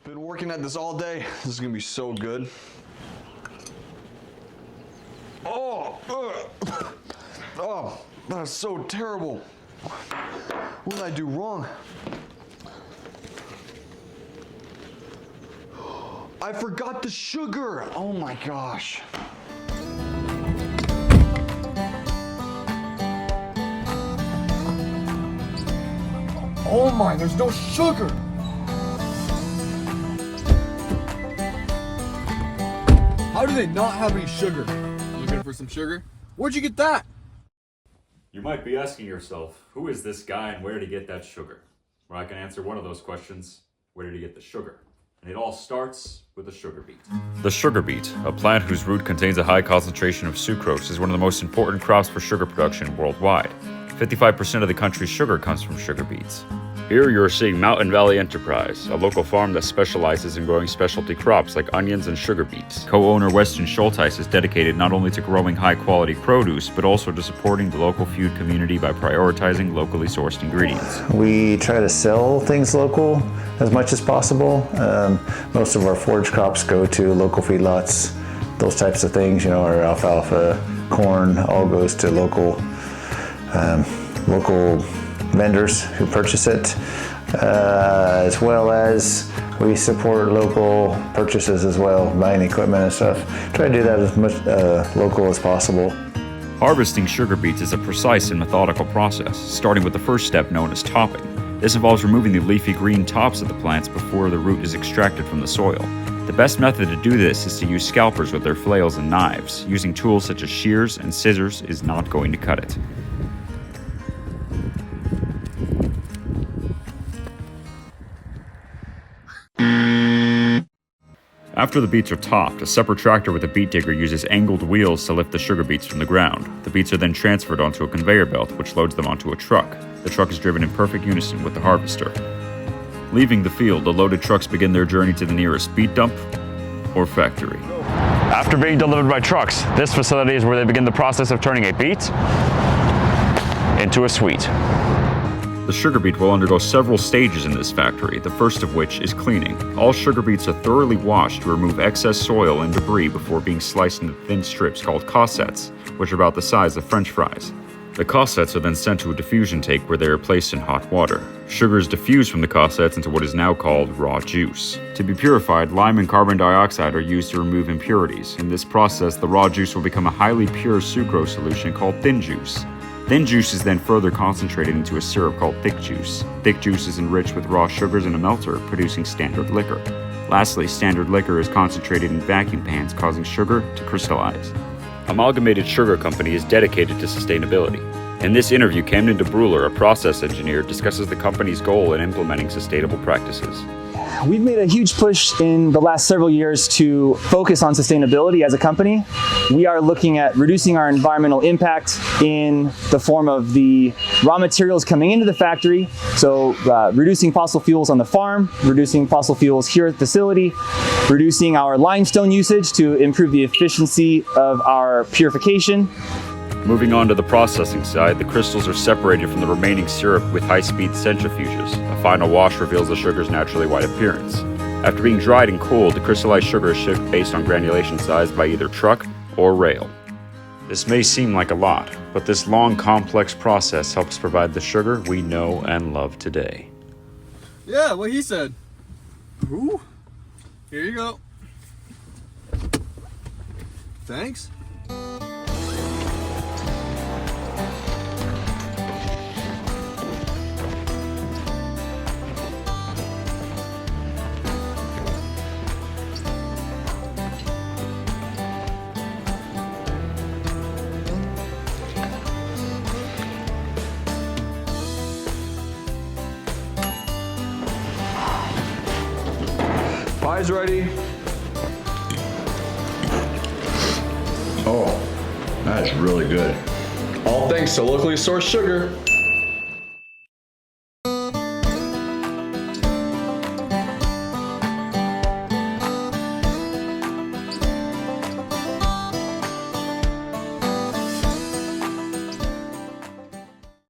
Been working at this all day. This is gonna be so good. Oh, oh, that's so terrible. What did I do wrong? I forgot the sugar. Oh my gosh. Oh my, there's no sugar. How do they not have any sugar? Looking for some sugar? Where'd you get that? You might be asking yourself, who is this guy and where did he get that sugar? Well, I can answer one of those questions. Where did he get the sugar? And it all starts with the sugar beet. The sugar beet, a plant whose root contains a high concentration of sucrose, is one of the most important crops for sugar production worldwide. 55% of the country's sugar comes from sugar beets. Here you're seeing Mountain Valley Enterprise, a local farm that specializes in growing specialty crops like onions and sugar beets. Co-owner Weston Schulteis is dedicated not only to growing high-quality produce, but also to supporting the local food community by prioritizing locally sourced ingredients. We try to sell things local as much as possible. Most of our forage crops go to local feedlots, those types of things. You know, our alfalfa, corn, all goes to local vendors who purchase it, as well as we support local purchases as well, buying equipment and stuff. Try to do that as much local as possible. Harvesting sugar beets is a precise and methodical process, starting with the first step known as topping. This involves removing the leafy green tops of the plants before the root is extracted from the soil. The best method to do this is to use scalpers with their flails and knives. Using tools such as shears and scissors is not going to cut it. After the beets are topped, a separate tractor with a beet digger uses angled wheels to lift the sugar beets from the ground. The beets are then transferred onto a conveyor belt, which loads them onto a truck. The truck is driven in perfect unison with the harvester. Leaving the field, the loaded trucks begin their journey to the nearest beet dump or factory. After being delivered by trucks, this facility is where they begin the process of turning a beet into a sweet. The sugar beet will undergo several stages in this factory, the first of which is cleaning. All sugar beets are thoroughly washed to remove excess soil and debris before being sliced into thin strips called cossettes, which are about the size of French fries. The cossettes are then sent to a diffusion tank where they are placed in hot water. Sugar is diffused from the cossettes into what is now called raw juice. To be purified, lime and carbon dioxide are used to remove impurities. In this process, the raw juice will become a highly pure sucrose solution called thin juice. Thin juice is then further concentrated into a syrup called thick juice. Thick juice is enriched with raw sugars in a melter, producing standard liquor. Lastly, standard liquor is concentrated in vacuum pans, causing sugar to crystallize. Amalgamated Sugar Company is dedicated to sustainability. In this interview, Camden DeBruler, a process engineer, discusses the company's goal in implementing sustainable practices. We've made a huge push in the last several years to focus on sustainability as a company. We are looking at reducing our environmental impact in the form of the raw materials coming into the factory. So reducing fossil fuels on the farm, reducing fossil fuels here at the facility, reducing our limestone usage to improve the efficiency of our purification. Moving on to the processing side, the crystals are separated from the remaining syrup with high-speed centrifuges. A final wash reveals the sugar's naturally white appearance. After being dried and cooled, the crystallized sugar is shipped based on granulation size by either truck or rail. This may seem like a lot, but this long, complex process helps provide the sugar we know and love today. Yeah, what he said. Ooh, here you go. Thanks. Pie's ready. Oh, that is really good. All thanks to locally sourced sugar.